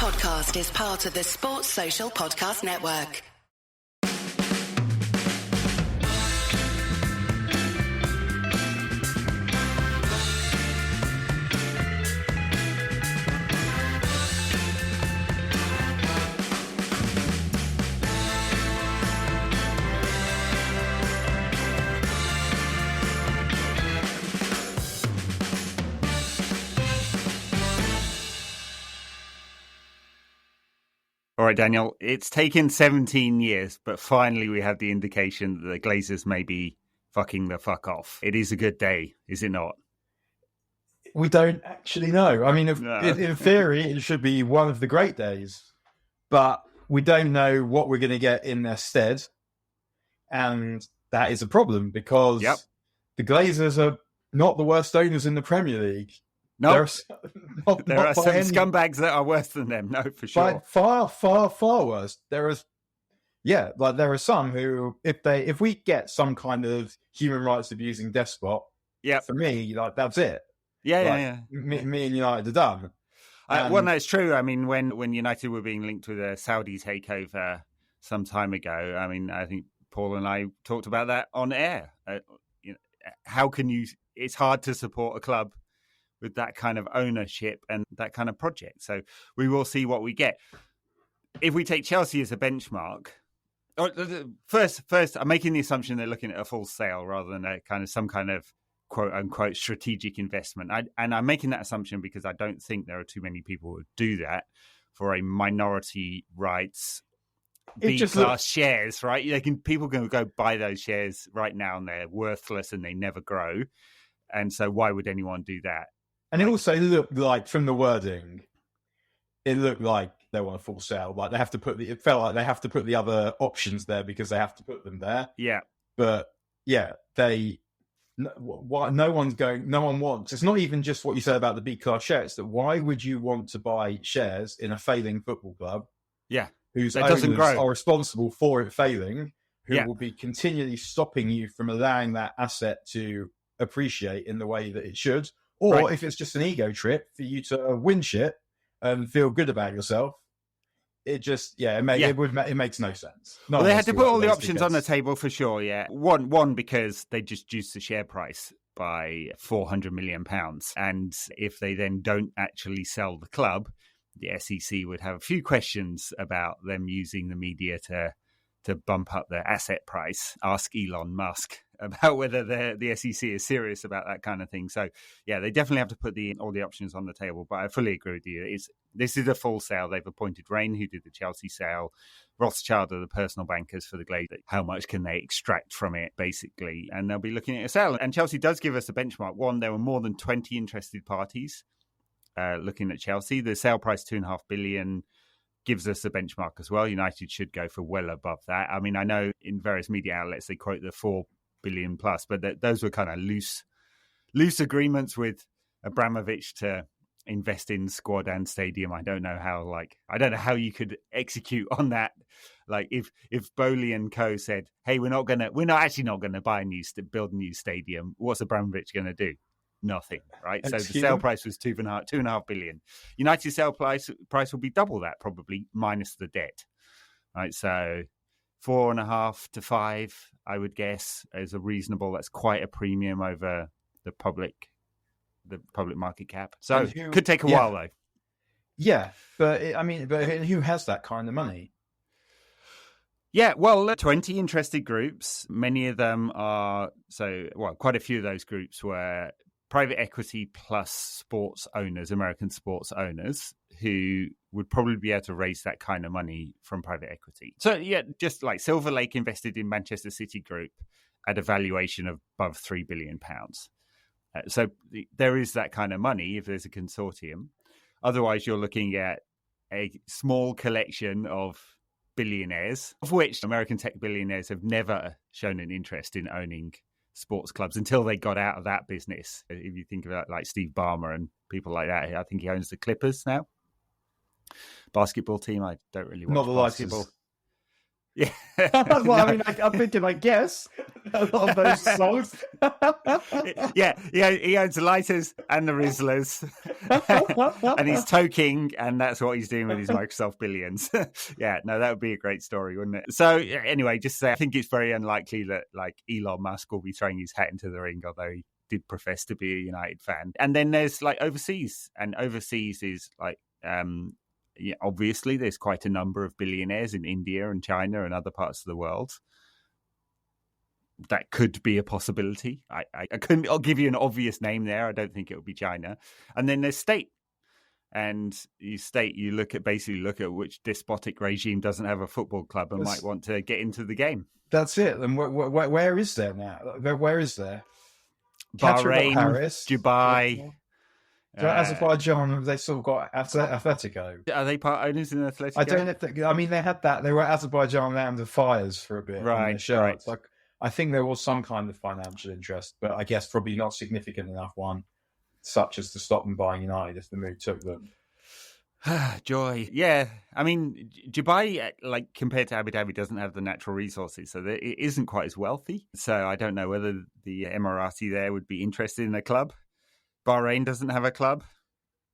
podcast is part of the Sports Social Podcast Network. All right, Daniel, it's taken 17 years, but finally we have the indication that the Glazers may be fucking the fuck off. It is a good day, is it not? We don't actually know. I mean, in theory, it should be one of the great days, but we don't know what we're going to get in their stead. And that is a problem because the Glazers are not the worst owners in the Premier League. No, there are some scumbags that are worse than them. No, for sure. Far, far, far worse. There are some who, if we get some kind of human rights abusing despot, for me, that's it. Yeah. Me and United are done. Well, no, it's true. I mean, when United were being linked with a Saudi takeover some time ago, I mean, I think Paul and I talked about that on air. How can you? It's hard to support a club with that kind of ownership and that kind of project. So we will see what we get. If we take Chelsea as a benchmark, first, I'm making the assumption they're looking at a full sale rather than some kind of quote unquote strategic investment. And I'm making that assumption because I don't think there are too many people who would do that for a minority rights B-class shares, right? People can go buy those shares right now and they're worthless and they never grow. And so why would anyone do that? And it also looked like, from the wording, it looked like they want a full sale. Like it felt like they have to put the other options there because they have to put them there. Yeah. But no one wants. It's not even just what you said about the B-class shares. That why would you want to buy shares in a failing football club? Yeah. Whose owners are responsible for it failing, who will be continually stopping you from allowing that asset to appreciate in the way that it should. Or if it's just an ego trip for you to win shit and feel good about yourself, it makes no sense. Well, they had to put all the options on the table for sure. Yeah, one because they just juiced the share price by £400 million, and if they then don't actually sell the club, the SEC would have a few questions about them using the media to bump up their asset price. Ask Elon Musk about whether the SEC is serious about that kind of thing. So, yeah, they definitely have to put all the options on the table. But I fully agree with you. This is a full sale. They've appointed Rain, who did the Chelsea sale. Rothschild are the personal bankers for the Glazer. How much can they extract from it, basically? And they'll be looking at a sale. And Chelsea does give us a benchmark. One, there were more than 20 interested parties looking at Chelsea. The sale price, £2.5 billion, gives us a benchmark as well. United should go for well above that. I mean, I know in various media outlets they quote the £4 billion plus, but those were kind of loose agreements with Abramovich to invest in squad and stadium. I don't know how you could execute on that. Like if Bowley and co said, "Hey, we're not actually not gonna build a new stadium," what's Abramovich gonna do? Nothing, right? So the sale price was $2.5 billion. United sale price will be double that, probably, minus the debt, right? So 4.5 to 5, I would guess, is a reasonable. That's quite a premium over the public market cap. So could take a while though. Yeah, but who has that kind of money? Yeah, well, 20 interested groups. Many of them quite a few of those groups were private equity plus sports owners, American sports owners, who would probably be able to raise that kind of money from private equity. So, yeah, just like Silver Lake invested in Manchester City Group at a valuation of above £3 billion. So there is that kind of money if there's a consortium. Otherwise, you're looking at a small collection of billionaires, of which American tech billionaires have never shown an interest in owning sports clubs until they got out of that business. If you think about like Steve Ballmer and people like that, I think he owns the Clippers now. Basketball team, I don't really watch basketball. Yeah. I'm thinking, I guess, a lot of those songs. Yeah, he owns the lighters and the Rizzlers, and he's toking, and that's what he's doing with his Microsoft billions. Yeah, no, that would be a great story, wouldn't it? So anyway, just say I think it's very unlikely that like Elon Musk will be throwing his hat into the ring, although he did profess to be a United fan. And then there's like overseas, and overseas is like yeah, obviously there's quite a number of billionaires in India and China and other parts of the world. That could be a possibility. I'll give you an obvious name there. I don't think it would be China. And then there's state. And you look at which despotic regime doesn't have a football club and might want to get into the game. That's it. And where is there now? Where is there? Bahrain, Paris, Dubai. Azerbaijan, have they still got Atletico? Are they part owners in Atletico? I don't know. I mean, they had that. They were Azerbaijan Land of Fires for a bit. Right. Right. Like, I think there was some kind of financial interest, but I guess probably not significant enough one, such as to stop them buying United if the move took them. Joy. Yeah. I mean, Dubai, like compared to Abu Dhabi, doesn't have the natural resources, so it isn't quite as wealthy. So I don't know whether the Emirati there would be interested in a club. Bahrain doesn't have a club.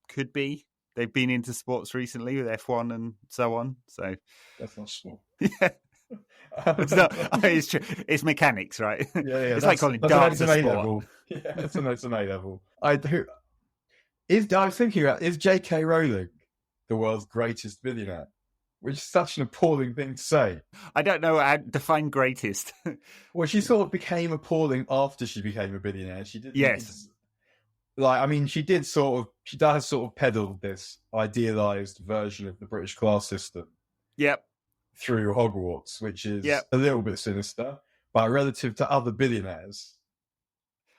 Could be. They've been into sports recently with F1 and so on. So that's not sport. Yeah. It's not. I mean, it's true. It's mechanics, right? Yeah. It's like calling darts a sport. Level. Yeah, it's an A level. I was thinking about, is J.K. Rowling the world's greatest billionaire? Which is such an appalling thing to say. I don't know how to define greatest. Well, she sort of became appalling after she became a billionaire. She did. Yes. Like, I mean, she does sort of peddle this idealized version of the British class system. Yep. Through Hogwarts, which is a little bit sinister, but relative to other billionaires,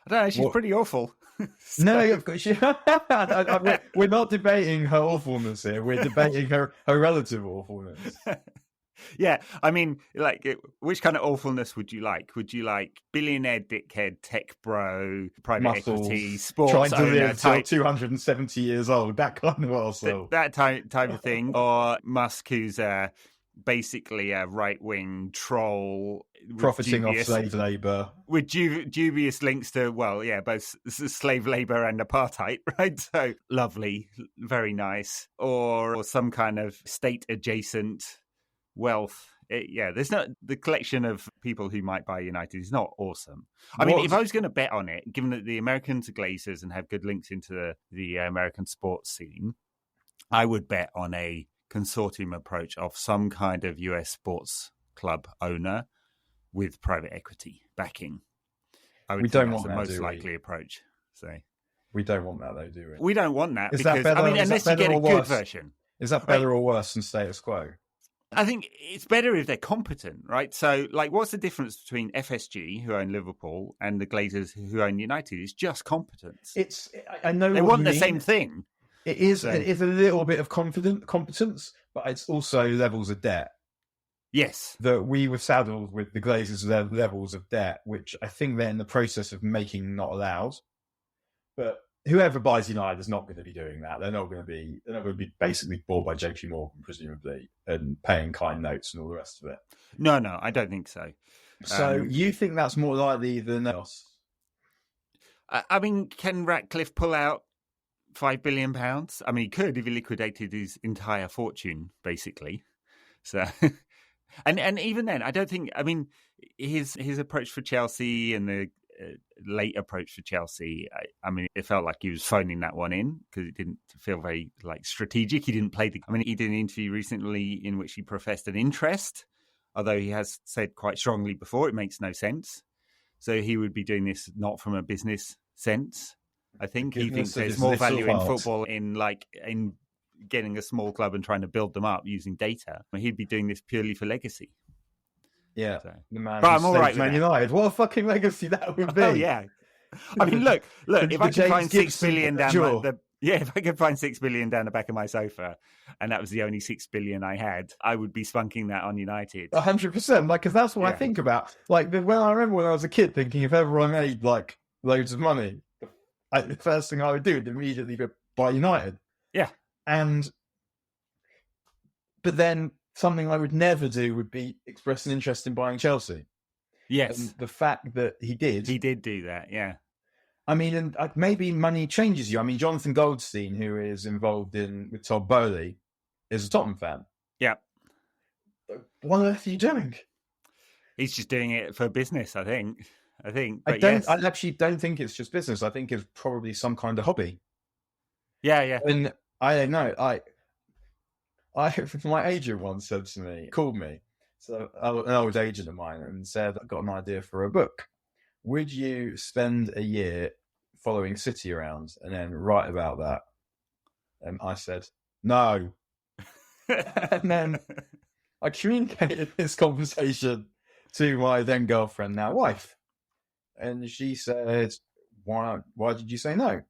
I don't know. She's pretty awful. So. No, we're not debating her awfulness here. We're debating her relative awfulness. Yeah, I mean, like, which kind of awfulness would you like? Would you like billionaire dickhead, tech bro, private Muscles, equity, sports trying to owner live till 270 years old, that kind of arsehole? That type of thing, or Musk, who's basically a right-wing troll, profiting off slave labour, with dubious links to both slave labour and apartheid, right? So lovely, very nice, or some kind of state-adjacent wealth. There's not the collection of people who might buy United is not awesome. I mean, if I was going to bet on it, given that the Americans are Glazers and have good links into the American sports scene, I would bet on a consortium approach of some kind of US sports club owner with private equity backing. We don't want the most likely approach. So we don't want that, though, do we? We don't want that because unless you get a good version. Is that better or worse than status quo? I think it's better if they're competent, right? So, like, what's the difference between FSG, who own Liverpool, and the Glazers, who own United? It's just competence. I know they want the same thing. It is a little bit of competence, but it's also levels of debt. Yes. That we were saddled with the Glazers' levels of debt, which I think they're in the process of making not allowed. But whoever buys United is not going to be doing that. They're not going to be basically bought by JP Morgan, presumably, and paying kind notes and all the rest of it. No, I don't think so. So you think that's more likely than else? I mean, can Ratcliffe pull out £5 billion? I mean, he could if he liquidated his entire fortune, basically. So, and even then, I don't think. I mean, his approach for Chelsea and the late approach for Chelsea. I mean, it felt like he was phoning that one in because it didn't feel very strategic. He didn't play he did an interview recently in which he professed an interest, although he has said quite strongly before it makes no sense. So he would be doing this not from a business sense. I think he thinks there's more value in football in getting a small club and trying to build them up using data. He'd be doing this purely for legacy. Yeah, so. The man. But I'm all right with Man United. What a fucking legacy that would be. Oh yeah. I mean, look. If I could find $6 billion down if I could find $6 billion down the back of my sofa, and that was the only $6 billion I had, I would be spunking that on United. 100%. Because that's what I think about. I remember when I was a kid thinking, if ever I made loads of money, the first thing I would do would immediately be buy United. Yeah. But then something I would never do would be express an interest in buying Chelsea. Yes. And the fact that he did do that, yeah. I mean, and maybe money changes you. I mean, Jonathan Goldstein, who is involved with Todd Bowley, is a Tottenham fan. Yeah. What on earth are you doing? He's just doing it for business, I think. But I actually don't think it's just business. I think it's probably some kind of hobby. Yeah. And I don't know. My agent once said to me, called me, so an old agent of mine, and said, "I've got an idea for a book. Would you spend a year following City around and then write about that?" And I said, "No." And then I communicated this conversation to my then girlfriend, now wife. And she said, why did you say no?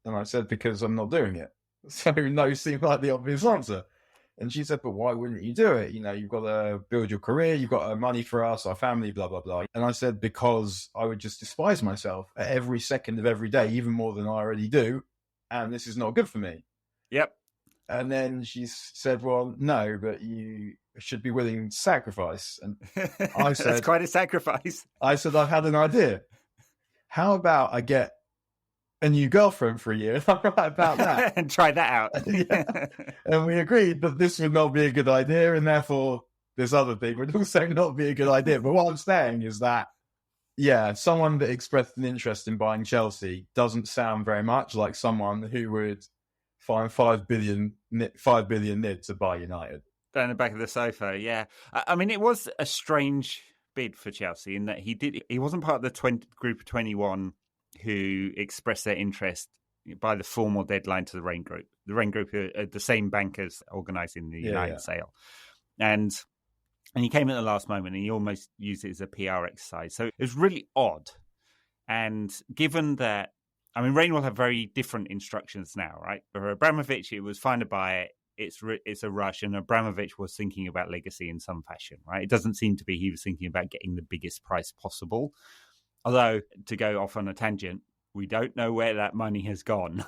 And I said, because I'm not doing it. So no seemed like the obvious answer. And she said, but why wouldn't you do it? You know, you've got to build your career. You've got money for us, our family, blah, blah, blah. And I said, because I would just despise myself at every second of every day, even more than I already do. And this is not good for me. Yep. And then she said, well, no, but you should be willing to sacrifice. And I said, that's quite a sacrifice. I said, I've had an idea. How about I get a new girlfriend for a year? And I'm right about that. And try that out. Yeah. And we agreed that this would not be a good idea, and therefore this other thing would also not be a good idea. But what I'm saying is that, yeah, someone that expressed an interest in buying Chelsea doesn't sound very much like someone who would find 5 billion nid to buy United. Down the back of the sofa, yeah. I mean, it was a strange bid for Chelsea in that he wasn't part of the group of 21 who expressed their interest by the formal deadline to the Rain Group. The Rain Group are the same bankers organising the United sale. And he came at the last moment and he almost used it as a PR exercise. So it was really odd. And given that, I mean, Rain will have very different instructions now, right? For Abramovich, it was fine to buy it. It's a rush, and Abramovich was thinking about legacy in some fashion, right? It doesn't seem to be he was thinking about getting the biggest price possible. Although, to go off on a tangent, we don't know where that money has gone.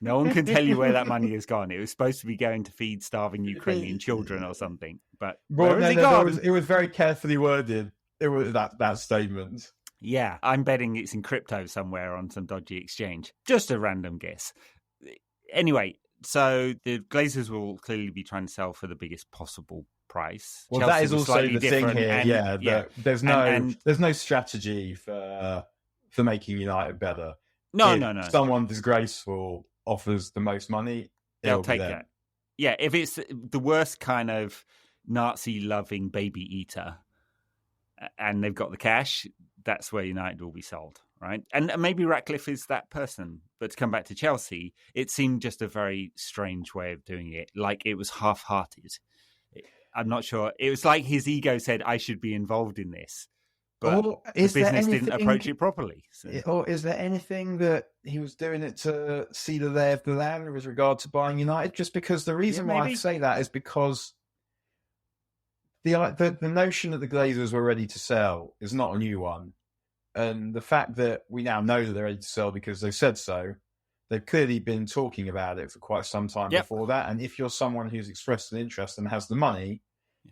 No one can tell you where that money has gone. It was supposed to be going to feed starving Ukrainian children or something. But where has it gone? It was very carefully worded. It was that statement. Yeah, I'm betting it's in crypto somewhere on some dodgy exchange. Just a random guess. Anyway, so the Glazers will clearly be trying to sell for the biggest possible price. Well, Chelsea that is also the thing here. And, there's no strategy for making United better. No. Someone disgraceful offers the most money, they'll take that. Yeah, if it's the worst kind of Nazi-loving baby eater and they've got the cash, that's where United will be sold, right? And maybe Ratcliffe is that person. But to come back to Chelsea, it seemed just a very strange way of doing it. Like it was half-hearted. I'm not sure. It was like his ego said, I should be involved in this. But the business didn't approach it properly. So. Or is there anything that he was doing it to see the lay of the land with regard to buying United? Just because the reason why I say that is because the notion that the Glazers were ready to sell is not a new one. And the fact that we now know that they're ready to sell because they said so, they've clearly been talking about it for quite some time before that. And if you're someone who's expressed an interest and has the money,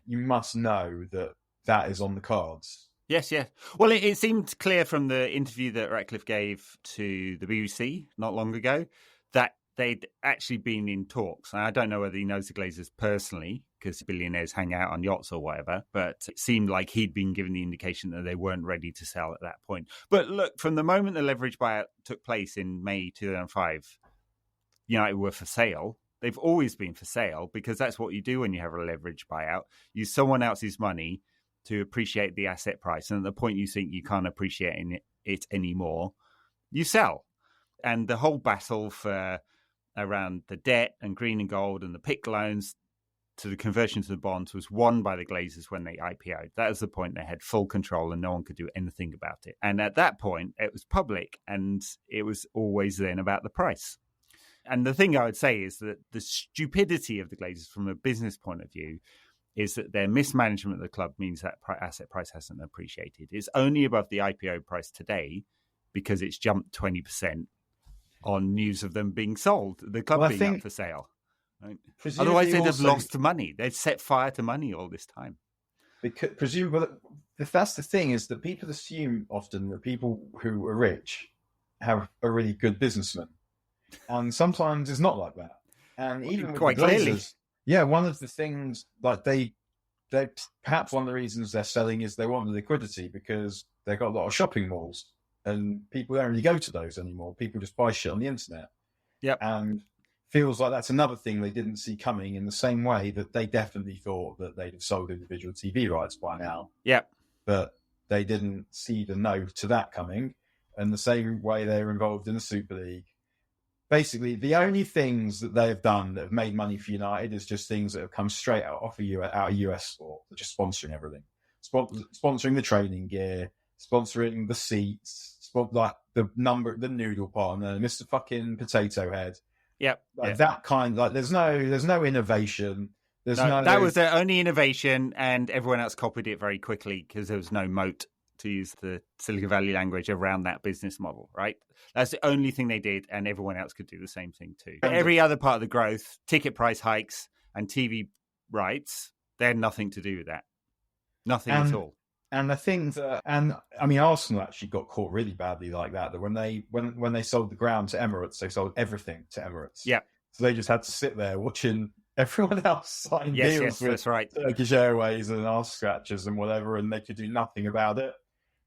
you must know that that is on the cards. Yes, yeah. Well, it seemed clear from the interview that Ratcliffe gave to the BBC not long ago that they'd actually been in talks. And I don't know whether he knows the Glazers personally, because billionaires hang out on yachts or whatever, but it seemed like he'd been given the indication that they weren't ready to sell at that point. But look, from the moment the leverage buyout took place in May 2005, United were for sale. They've always been for sale because that's what you do when you have a leverage buyout. Use someone else's money to appreciate the asset price. And at the point you think you can't appreciate it anymore, you sell. And the whole battle for around the debt and green and gold and the PIK loans to the conversion to the bonds was won by the Glazers when they IPO'd. That was the point they had full control and no one could do anything about it. And at that point, it was public and it was always then about the price. And the thing I would say is that the stupidity of the Glazers from a business point of view is that their mismanagement of the club means that asset price hasn't appreciated. It's only above the IPO price today because it's jumped 20% on news of them being sold, the club being up for sale. Right? Otherwise, they'd have lost money. They'd set fire to money all this time. Because presumably, if that's the thing, is that people assume often that people who are rich are really good businessmen, and sometimes it's not like that. And even with quite the Glazers, clearly, one of the things like they perhaps one of the reasons they're selling is they want the liquidity because they've got a lot of shopping malls and people don't really go to those anymore. People just buy shit on the internet. Yep. And feels like that's another thing they didn't see coming, in the same way that they definitely thought that they'd have sold individual TV rights by now. Yep. But they didn't see the no to that coming. And the same way they were involved in the Super League. Basically, the only things that they've done that have made money for United is just things that have come straight out of US sport. They're just sponsoring everything. Sponsoring the training gear, sponsoring the seats, like the noodle partner, Mr. fucking Potato Head. Yep. That kind, like there's no innovation. That was their only innovation, and everyone else copied it very quickly because there was no moat, to use the Silicon Valley language, around that business model, right? That's the only thing they did, and everyone else could do the same thing too. But every other part of the growth, ticket price hikes and TV rights, they had nothing to do with that. Nothing at all. And I think that, Arsenal actually got caught really badly like that. That when they sold the ground to Emirates, they sold everything to Emirates. Yeah. So they just had to sit there watching everyone else sign deals with that's right. Turkish Airways and arse scratchers and whatever, and they could do nothing about it.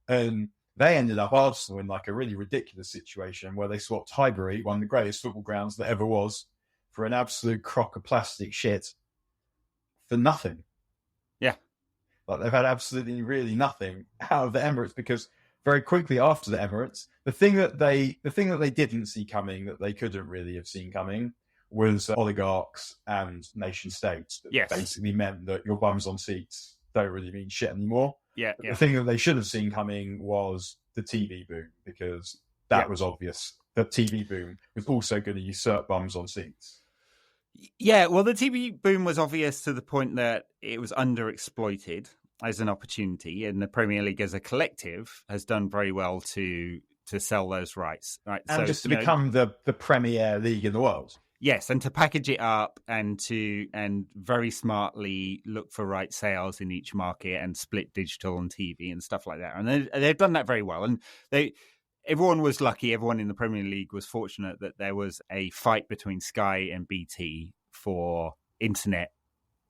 And they ended up, Arsenal, in like a really ridiculous situation where they swapped Highbury, one of the greatest football grounds that ever was, for an absolute crock of plastic shit for nothing. Yeah. Like they've had absolutely really nothing out of the Emirates, because very quickly after the Emirates, the thing that they didn't see coming, that they couldn't really have seen coming, was oligarchs and nation states. That basically meant that your bums on seats don't really mean shit anymore. Yeah. The thing that they should have seen coming was the TV boom, because that was obvious. The TV boom was also going to usurp bums on seats. Yeah, well, the TV boom was obvious to the point that it was underexploited as an opportunity, and the Premier League as a collective has done very well to sell those rights. Right? And so, just to become the Premier League in the world. Yes, and to package it up and very smartly look for right sales in each market and split digital and TV and stuff like that. And they've done that very well. And everyone was lucky. Everyone in the Premier League was fortunate that there was a fight between Sky and BT for internet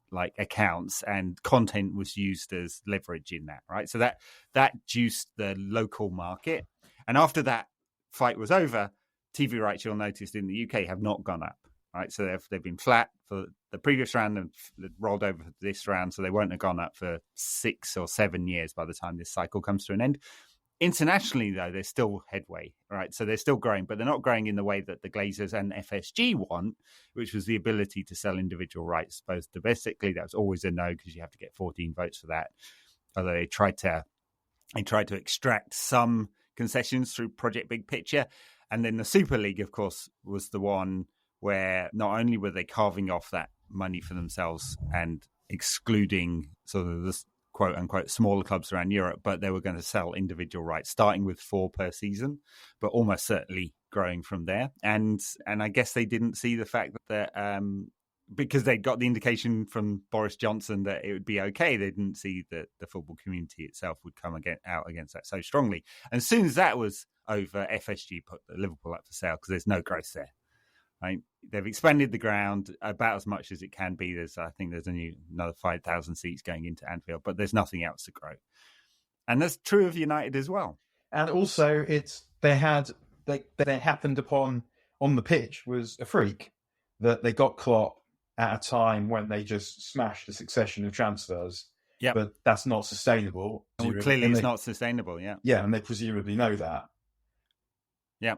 like accounts, and content was used as leverage in that, right? So that juiced the local market. And after that fight was over, TV rights, you'll notice, in the UK have not gone up, right? So they've been flat for the previous round and rolled over for this round, so they won't have gone up for 6 or 7 years by the time this cycle comes to an end. Internationally, though, there's still headway, right? So they're still growing, but they're not growing in the way that the Glazers and FSG want, which was the ability to sell individual rights, both domestically. That was always a no, because you have to get 14 votes for that. Although they tried to extract some concessions through Project Big Picture. And then the Super League, of course, was the one where not only were they carving off that money for themselves and excluding sort of the quote-unquote smaller clubs around Europe, but they were going to sell individual rights, starting with 4 per season, but almost certainly growing from there. And I guess they didn't see the fact that because they got the indication from Boris Johnson that it would be okay, they didn't see that the football community itself would come out against that so strongly. And as soon as that was over, FSG put Liverpool up for sale because there's no growth there. Right? They've expanded the ground about as much as it can be. I think there's another 5,000 seats going into Anfield, but there's nothing else to grow. And that's true of United as well. And also, they happened upon on the pitch was a freak that they got Klopp at a time when they just smashed a succession of transfers. Yeah, but that's not sustainable. Well, clearly, it's not sustainable. Yeah, yeah, and they presumably know that. Yeah.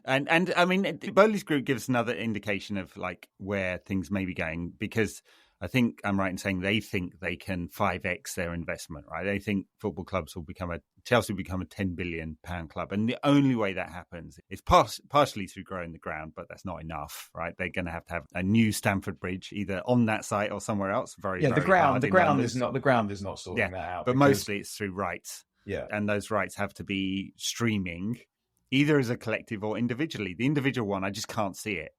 And I mean, Bowley's group gives another indication of like where things may be going, because I think I'm right in saying they think they can 5x their investment, right? They think football clubs Chelsea will become a £10 billion club. And the only way that happens is partially through growing the ground, but that's not enough, right? They're going to have a new Stamford Bridge, either on that site or somewhere else. The ground is not sorting that out. But mostly it's through rights. Yeah. And those rights have to be streaming either as a collective or individually. The individual one, I just can't see it.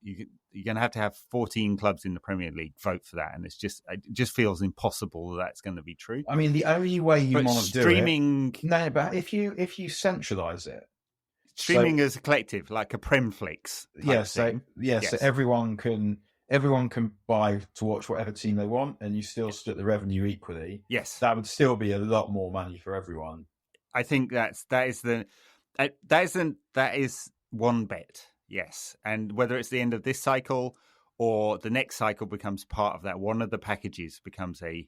you're going to have 14 clubs in the Premier League vote for that, and it just feels impossible that that's going to be true. I mean, the only way you might streaming, do it... No, but if you centralise it... Streaming as a collective, like a Premflix. So everyone can buy to watch whatever team they want, and you still split the revenue equally. Yes. That would still be a lot more money for everyone. I think that is one bet. Yes, and whether it's the end of this cycle or the next cycle becomes part of that, one of the packages becomes a.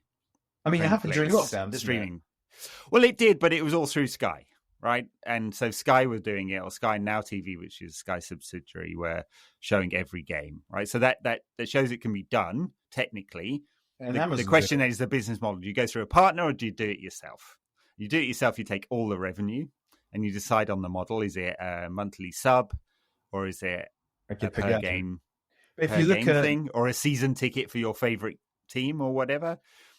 I mean, it happened during lockdown, didn't streaming. It? Well, it did, but it was all through Sky, right? And so Sky was doing it, or Sky Now TV, which is Sky subsidiary, were showing every game, right? So that shows it can be done technically. And the question is the business model: do you go through a partner or do you do it yourself? You do it yourself, you take all the revenue, and you decide on the model. Is it a monthly sub? Or is it a per game thing, or a season ticket for your favorite team, or whatever?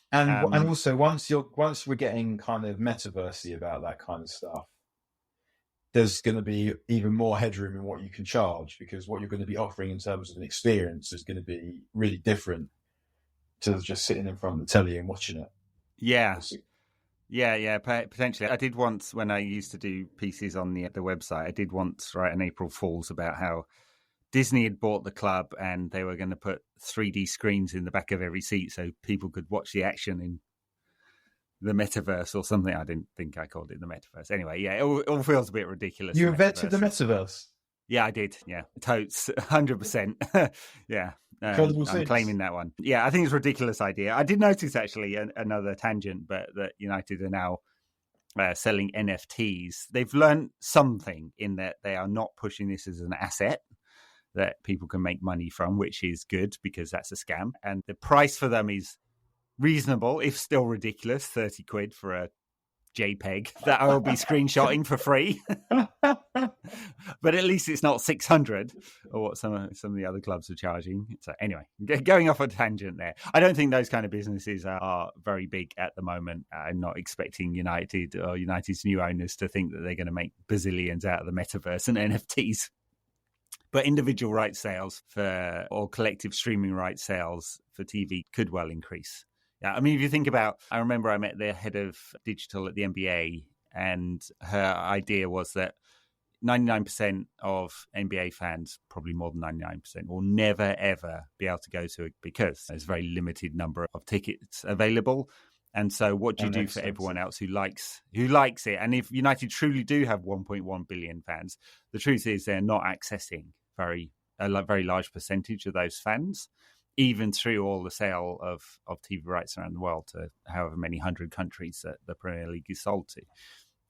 And also, once we're getting kind of metaversey about that kind of stuff, there's going to be even more headroom in what you can charge, because what you're going to be offering in terms of an experience is going to be really different to just sitting in front of the telly and watching it. Yeah. Yeah, potentially. I did once, when I used to do pieces on the website, I did once write an April Fool's about how Disney had bought the club and they were going to put 3D screens in the back of every seat so people could watch the action in the metaverse or something. I didn't think I called it the metaverse. Anyway, yeah, it all feels a bit ridiculous. You invented the metaverse? Yeah, I did. Yeah, totes, 100%. Yeah. I'm claiming that one. Yeah, I think it's a ridiculous idea. I did notice, actually, another tangent, but that United are now selling NFTs. They've learned something in that they are not pushing this as an asset that people can make money from, which is good, because that's a scam. And the price for them is reasonable, if still ridiculous, 30 quid for a JPEG that I will be screenshotting for free. But at least it's not 600 or what some of the other clubs are charging. So anyway, going off a tangent there. I don't think those kind of businesses are very big at the moment. I'm not expecting United or United's new owners to think that they're going to make bazillions out of the metaverse and NFTs. But individual rights sales or collective streaming rights sales for TV could well increase. Yeah, I mean, if you think about, I remember I met the head of digital at the NBA, and her idea was that 99% of NBA fans, probably more than 99%, will never, ever be able to go to it because there's a very limited number of tickets available. And so what do you do for everyone else who likes it? And if United truly do have 1.1 billion fans, the truth is they're not accessing a very large percentage of those fans, even through all the sale of TV rights around the world to however many 100 countries that the Premier League is sold to.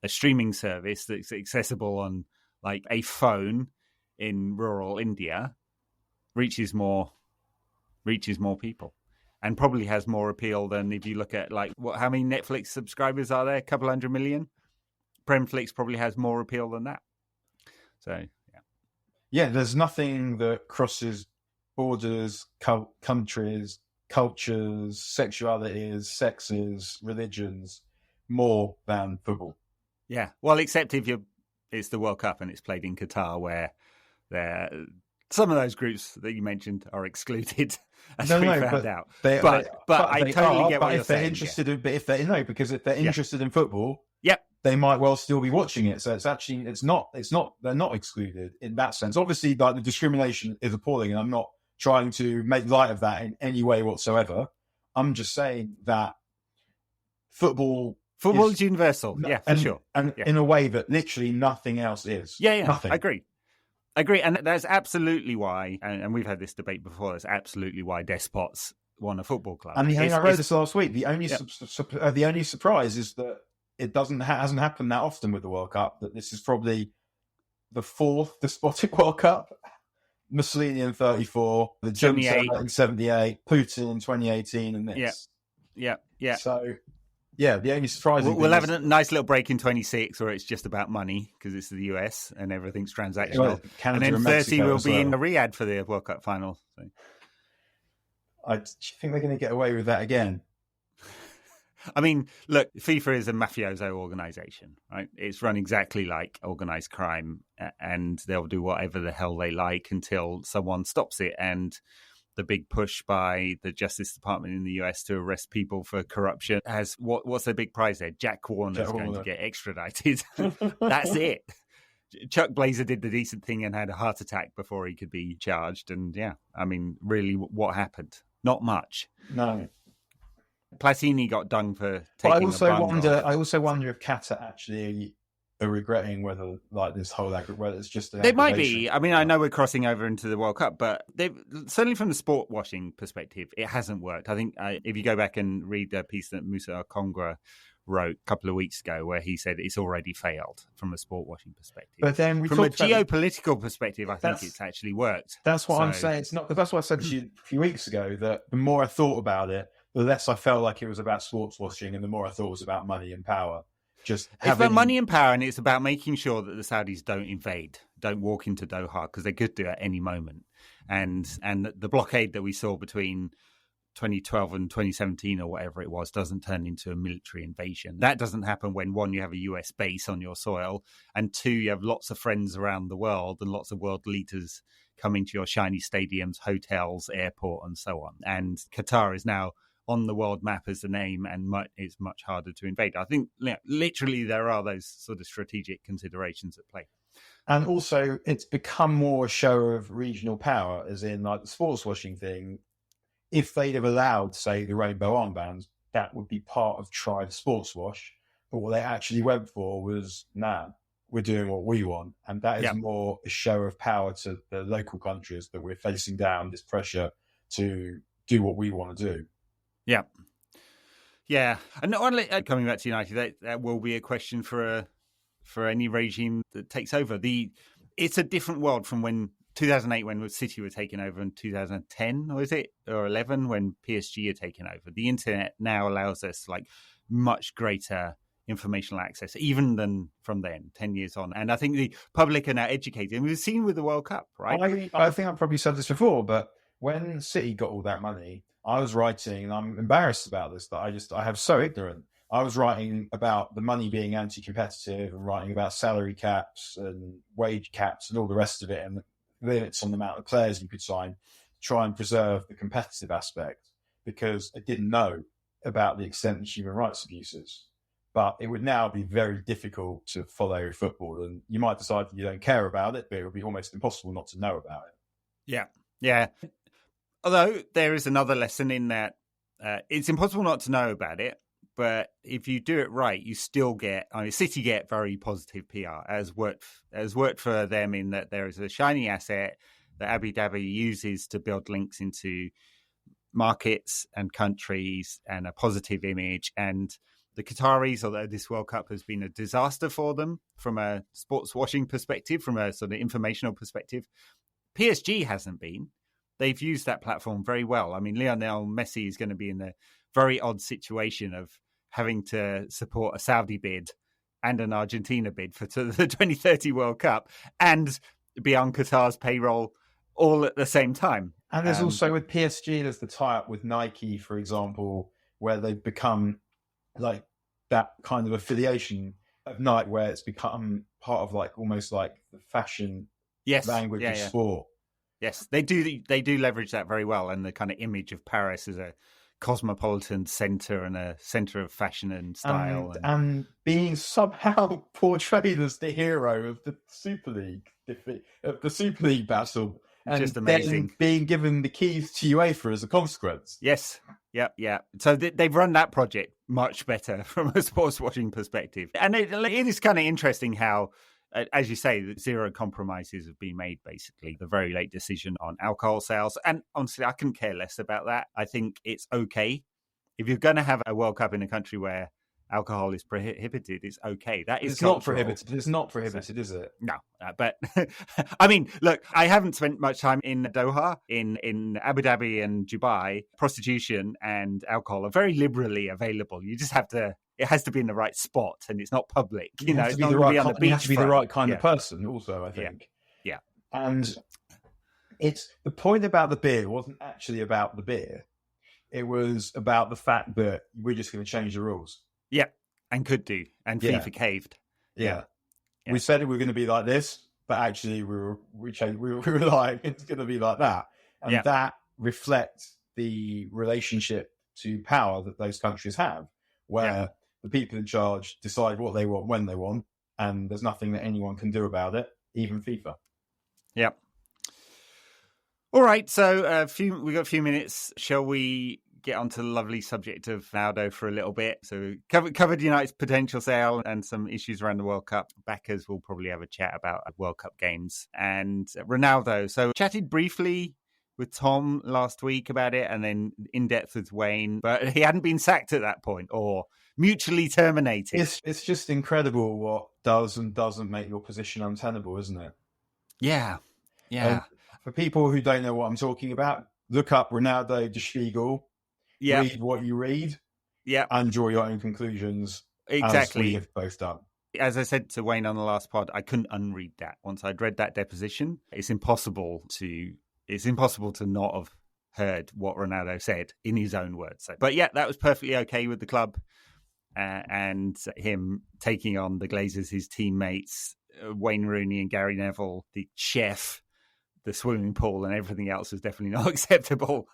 A streaming service that's accessible on like a phone in rural India reaches more people and probably has more appeal than if you look at how many Netflix subscribers are there? A couple 100 million? Premflix probably has more appeal than that. So, yeah. Yeah, there's nothing that crosses borders, countries, cultures, sexualities, sexes, religions, more than football. Yeah, well, except if it's the World Cup and it's played in Qatar, where some of those groups that you mentioned are excluded, as we found out. But I totally get what you're saying. If they're interested in football, yep, they might well still be watching it. So they're not excluded in that sense. Obviously, the discrimination is appalling, and I'm not trying to make light of that in any way whatsoever. I'm just saying that football is universal. Yeah, for sure. And in a way that literally nothing else is. Yeah, nothing. I agree. And that's absolutely why, and we've had this debate before, that's absolutely why despots want a football club. And I wrote this last week. The only surprise is that it hasn't happened that often with the World Cup, that this is probably the fourth despotic World Cup. Mussolini in 34, the junta in 78, Putin in 2018, and this. Yeah. So, yeah, the only surprising we'll have a nice little break in 26 where it's just about money because it's the US and everything's transactional. And then 30 will be in Riyadh for the World Cup final. So. Do you think they're going to get away with that again? I mean, look, FIFA is a mafioso organization, right? It's run exactly like organized crime, and they'll do whatever the hell they like until someone stops it. And the big push by the Justice Department in the US to arrest people for corruption has what's their big prize there? Jack Warner's going to get extradited. That's it. Chuck Glazer did the decent thing and had a heart attack before he could be charged. And yeah, I mean, really, what happened? Not much. No. Platini got done for taking I also wonder if Qatar actually are regretting whether this whole whether it's just they might be. I mean, I know we're crossing over into the World Cup, but certainly from the sport washing perspective, it hasn't worked. I think if you go back and read the piece that Musa Okongra wrote a couple of weeks ago, where he said it's already failed from a sport washing perspective. But then from a geopolitical perspective, I think it's actually worked. That's what I'm saying. It's not, because that's what I said to you a few weeks ago, that the more I thought about it, the less I felt like it was about sports washing, and the more I thought it was about money and power. It's about money and power, and it's about making sure that the Saudis don't walk into Doha, because they could do at any moment. And the blockade that we saw between 2012 and 2017 or whatever it was doesn't turn into a military invasion. That doesn't happen when, one, you have a US base on your soil, and two, you have lots of friends around the world and lots of world leaders coming to your shiny stadiums, hotels, airport, and so on. And Qatar is now on the world map as a name, and it's much harder to invade. I think literally there are those sort of strategic considerations at play. And also, it's become more a show of regional power, as in the sports washing thing. If they'd have allowed, say, the rainbow armbands, that would be part of try the sports wash. But what they actually went for was, we're doing what we want. And that is more a show of power to the local countries, that we're facing down this pressure to do what we want to do. Yeah. Yeah. And not only coming back to United, that will be a question for any regime that takes over. It's a different world from when 2008, when City were taken over, and 2010, or 11, when PSG are taken over. The internet now allows us much greater informational access, even than from then, 10 years on. And I think the public are now educated. And we've seen with the World Cup, right? I think I've probably said this before, but when City got all that money, I was writing, and I'm embarrassed about this, that I have so ignorant. I was writing about the money being anti-competitive, and writing about salary caps and wage caps and all the rest of it, and limits on the amount of players you could sign, to try and preserve the competitive aspect, because I didn't know about the extent of human rights abuses. But it would now be very difficult to follow football, and you might decide that you don't care about it, but it would be almost impossible not to know about it. Yeah, yeah. Although there is another lesson in that it's impossible not to know about it, but if you do it right, you still get. City get very positive PR, as worked for them, in that there is a shiny asset that Abu Dhabi uses to build links into markets and countries and a positive image. And the Qataris, although this World Cup has been a disaster for them from a sports washing perspective, from a sort of informational perspective, PSG hasn't been. They've used that platform very well. I mean, Lionel Messi is going to be in a very odd situation of having to support a Saudi bid and an Argentina bid for the 2030 World Cup, and be on Qatar's payroll all at the same time. And there's also, with PSG, there's the tie-up with Nike, for example, where they've become that kind of affiliation of Nike, where it's become part of almost like the fashion language of sport. Yes, they do leverage that very well, and the kind of image of Paris as a cosmopolitan centre and a centre of fashion and style. And being somehow portrayed as the hero of the Super League battle. And just amazing. Being given the keys to UEFA as a consequence. Yes. Yeah. So they've run that project much better from a sports watching perspective. And it is kind of interesting how, as you say, zero compromises have been made, basically. The very late decision on alcohol sales. And honestly, I couldn't care less about that. I think it's okay. If you're going to have a World Cup in a country where alcohol is prohibited, it's okay. It's not prohibited. It's not prohibited, is it? No. But, I mean, look, I haven't spent much time in Doha. In Abu Dhabi and Dubai, prostitution and alcohol are very liberally available. You just have to... It has to be in the right spot, and it's not public. You know, it's not going to be on the beach. You have to be the right kind of person, also, I think. Yeah. And it's the point about the beer wasn't actually about the beer. It was about the fact that we're just going to change the rules. Yeah, and could do. And FIFA caved. Yeah. We said we were going to be like this, but actually we were like, it's going to be like that. And that reflects the relationship to power that those countries have, where the people in charge decide what they want when they want, and there's nothing that anyone can do about it, even FIFA. Yeah. All right, so we got a few minutes. Shall we get onto the lovely subject of Ronaldo for a little bit? So covered United's potential sale and some issues around the World Cup. Backers will probably have a chat about World Cup games and Ronaldo. So chatted briefly with Tom last week about it, and then in depth with Wayne, but he hadn't been sacked at that point or mutually terminated. It's just incredible what does and doesn't make your position untenable, isn't it? Yeah. For people who don't know what I'm talking about, look up Ronaldo de Spiegel. Read what you read. And draw your own conclusions. Exactly. As we have both done. As I said to Wayne on the last pod, I couldn't unread that. Once I'd read that deposition, it's impossible to not have heard what Ronaldo said in his own words. So, but that was perfectly okay with the club and him taking on the Glazers, his teammates, Wayne Rooney and Gary Neville, the chef, the swimming pool and everything else was definitely not acceptable.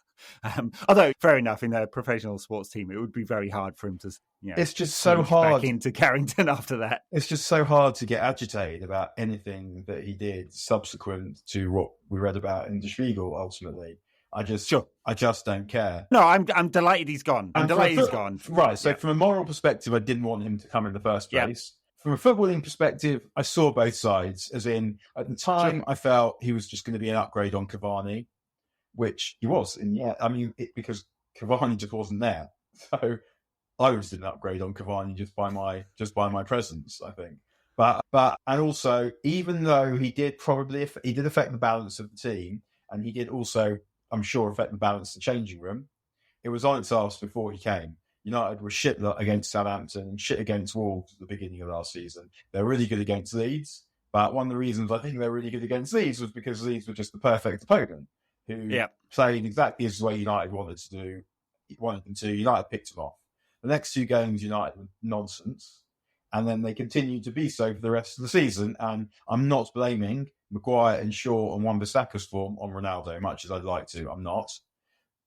Although, fair enough, in a professional sports team, it would be very hard for him to, it's just so hard back into Carrington after that. It's just so hard to get agitated about anything that he did subsequent to what we read about in Der Spiegel. Ultimately, I just don't care. No, I'm delighted he's gone. I'm delighted he's gone. Right. So, from a moral perspective, I didn't want him to come in the first place. From a footballing perspective, I saw both sides. As in, at the time, I felt he was just going to be an upgrade on Cavani, which he was. And because Cavani just wasn't there. So I was an upgrade on Cavani just by my presence, I think. But and also, even though he did affect the balance of the team, and he did also, I'm sure, affect the balance of the changing room, it was on its arse before he came. United were shit against Southampton and shit against Wolves at the beginning of last season. They're really good against Leeds, but one of the reasons I think they're really good against Leeds was because Leeds were just the perfect opponent who played exactly as the way United wanted them to. United picked them off. The next two games, United were nonsense, and then they continued to be so for the rest of the season. And I'm not blaming Maguire and Shaw and Wan-Bissaka's form on Ronaldo, much as I'd like to. I'm not.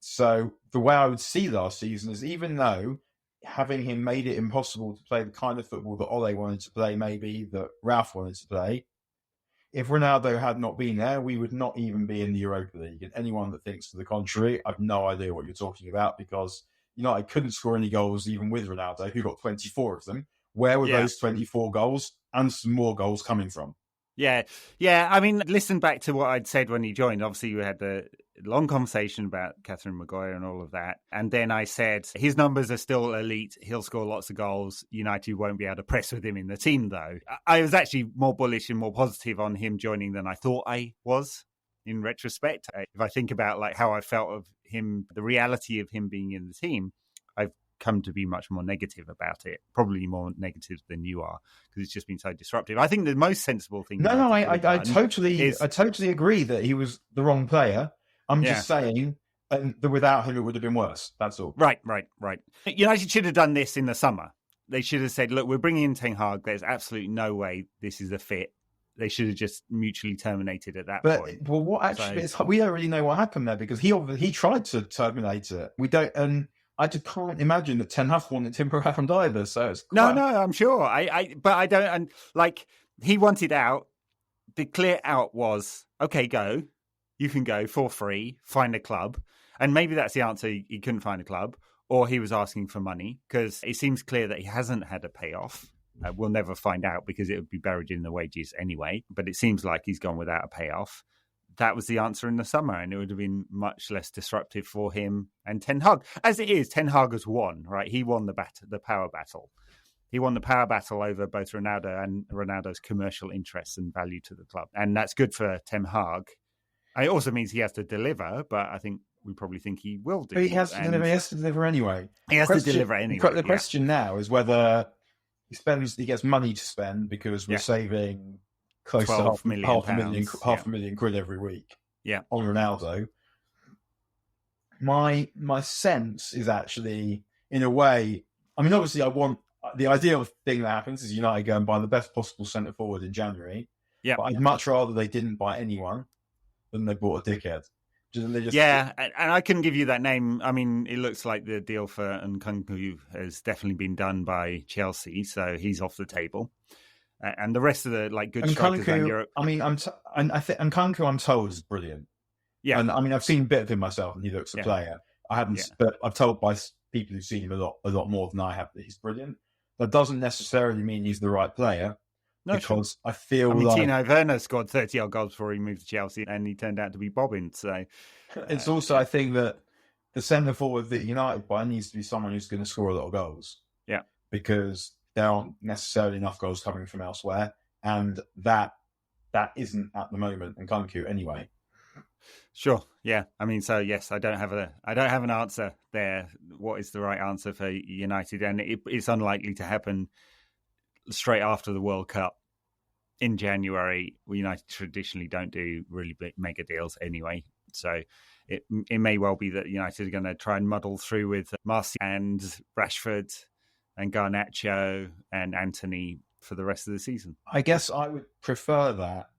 So the way I would see last season is, even though having him made it impossible to play the kind of football that Ole wanted to play, maybe that Ralph wanted to play, if Ronaldo had not been there, we would not even be in the Europa League. And anyone that thinks to the contrary, I've no idea what you're talking about, because United couldn't score any goals even with Ronaldo, who got 24 of them. Where were those 24 goals and some more goals coming from? Yeah. I mean, listen back to what I'd said when he joined. Obviously, we had the long conversation about Catherine Maguire and all of that. And then I said, his numbers are still elite. He'll score lots of goals. United won't be able to press with him in the team, though. I was actually more bullish and more positive on him joining than I thought I was in retrospect. If I think about how I felt of him, the reality of him being in the team, I've come to be much more negative about it, probably more negative than you are, because it's just been so disruptive. I think the most sensible thing. I totally agree that he was the wrong player. I'm just saying that without him, it would have been worse. That's all. Right. United should have done this in the summer. They should have said, look, we're bringing in Ten Hag. There's absolutely no way this is a fit. They should have just mutually terminated at that point. Well, what actually we don't really know what happened there, because he tried to terminate it. We don't, and I just can't imagine that Ten Hag wanted him around either. So it's no, I'm sure. But I don't. And he wanted out. The clear out was, okay, go. You can go for free. Find a club, and maybe that's the answer. He couldn't find a club, or he was asking for money, because it seems clear that he hasn't had a payoff. We'll never find out, because it would be buried in the wages anyway. But it seems like he's gone without a payoff. That was the answer in the summer, and it would have been much less disruptive for him and Ten Hag. As it is, Ten Hag has won, right? He won the power battle. He won the power battle over both Ronaldo and Ronaldo's commercial interests and value to the club. And that's good for Ten Hag. It also means he has to deliver, but I think we probably think he will do. But he has to deliver anyway. He has to deliver anyway. The question now is whether he gets money to spend, because we're saving close to half a million quid every week on Ronaldo. My sense is actually, in a way, I mean, obviously, I want the ideal thing that happens is United go and buy the best possible centre forward in January. Yeah, but I'd much rather they didn't buy anyone than they bought a dickhead. And I couldn't give you that name. I mean, it looks like the deal for Nkunku has definitely been done by Chelsea, so he's off the table. And the rest of the good strikers in Europe. I mean, I think Nkunku, I'm told, is brilliant. Yeah, and I mean, I've seen a bit of him myself, and he looks a player. I haven't, but I'm told by people who've seen him a lot more than I have that he's brilliant. That doesn't necessarily mean he's the right player. No, because I feel like Tino Werner scored 30-odd goals before he moved to Chelsea, and he turned out to be bobbing. So it's also, I think, that the centre forward that United buy needs to be someone who's going to score a lot of goals. Yeah, because there aren't necessarily enough goals coming from elsewhere, and that isn't at the moment Nkunku anyway. Sure. Yeah. I mean, so yes, I don't have an answer there. What is the right answer for United? And it's unlikely to happen straight after the World Cup in January. United traditionally don't do really big mega deals anyway. So it may well be that United are going to try and muddle through with Martial and Rashford and Garnacho and Anthony for the rest of the season. I guess I would prefer that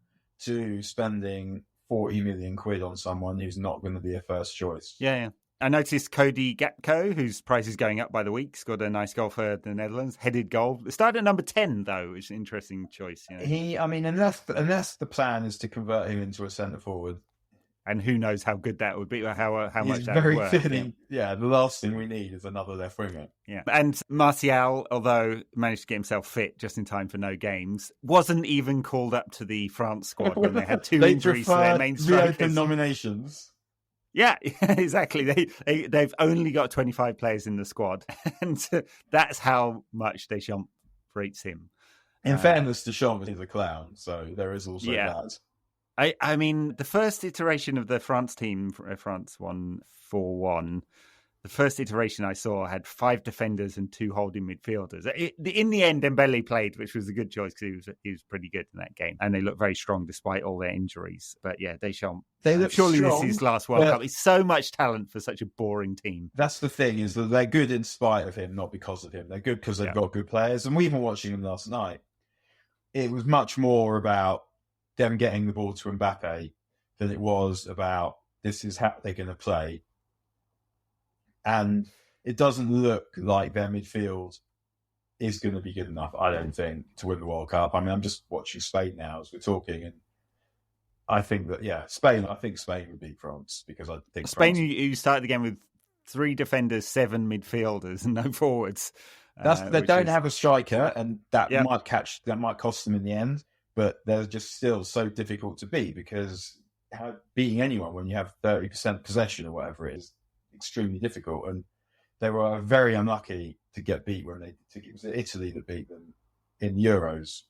to spending 40 million quid on someone who's not going to be a first choice. Yeah. I noticed Cody Gakpo, whose price is going up by the week, scored a nice goal for the Netherlands. Headed goal. It started at number 10, though, which is an interesting choice. Unless the plan is to convert him into a centre forward. And who knows how good that would be, or how much that would work. The last thing we need is another left winger. Yeah. And Martial, although managed to get himself fit just in time for no games, wasn't even called up to the France squad when they had two injuries to their main strikers. Nominations. Yeah, exactly. They've only got 25 players in the squad, and that's how much Deschamps rates him. In fairness, Deschamps is a clown, so there is also that. I mean, the first iteration of the France team, France won 4-1. The first iteration I saw had 5 defenders and 2 holding midfielders. In the end, Dembele played, which was a good choice because he was pretty good in that game. And they looked very strong despite all their injuries. But yeah, Deschamps, surely this is his last World Cup. It's so much talent for such a boring team. That's the thing, is that they're good in spite of him, not because of him. They're good because they've got good players. And we even watching them last night, it was much more about them getting the ball to Mbappe than it was about this is how they're going to play. And it doesn't look like their midfield is going to be good enough, I don't think, to win the World Cup. I mean, I'm just watching Spain now as we're talking, and I think that, Spain would beat France, because I think Spain, you started the game with 3 defenders, 7 midfielders, and no forwards. They don't have a striker, and that might cost them in the end. But they're just still so difficult to beat, because beating anyone when you have 30% possession or whatever it is extremely difficult. And they were very unlucky to get beat it was Italy that beat them in Euros.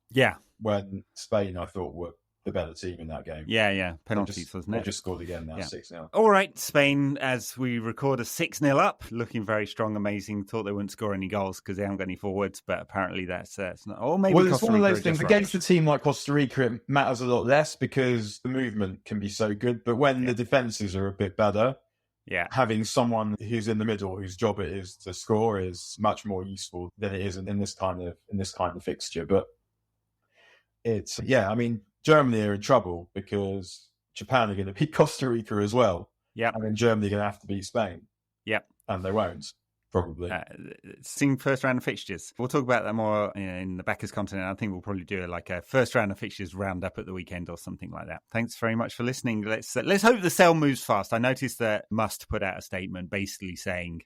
Yeah. When Spain, I thought, were the better team in that game. Yeah. Penalties, wasn't it? They just scored again now, 6-0. All right, Spain, as we record, a 6-0 up, looking very strong, amazing. Thought they wouldn't score any goals because they haven't got any forwards, but apparently that's not. Or maybe it's one of those things. Against a team like Costa Rica, it matters a lot less because the movement can be so good. But when the defences are a bit better, having someone who's in the middle, whose job it is to score, is much more useful than it is in this kind of fixture. But it's I mean, Germany are in trouble because Japan are going to beat Costa Rica as well. Yeah. And then Germany are going to have to beat Spain. Yeah. And they won't, probably. Seeing first round of fixtures. We'll talk about that more in the Backers Continent. I think we'll probably do a first round of fixtures roundup at the weekend or something like that. Thanks very much for listening. Let's hope the sale moves fast. I noticed that Must put out a statement basically saying,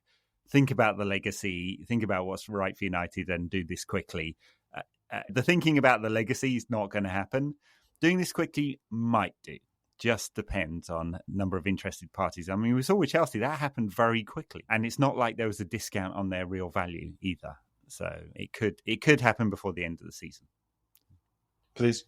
think about the legacy, think about what's right for United and do this quickly. The thinking about the legacy is not going to happen. Doing this quickly might do. Just depends on number of interested parties. I mean, we saw with Chelsea, that happened very quickly. And it's not like there was a discount on their real value either. So it could happen before the end of the season. Please.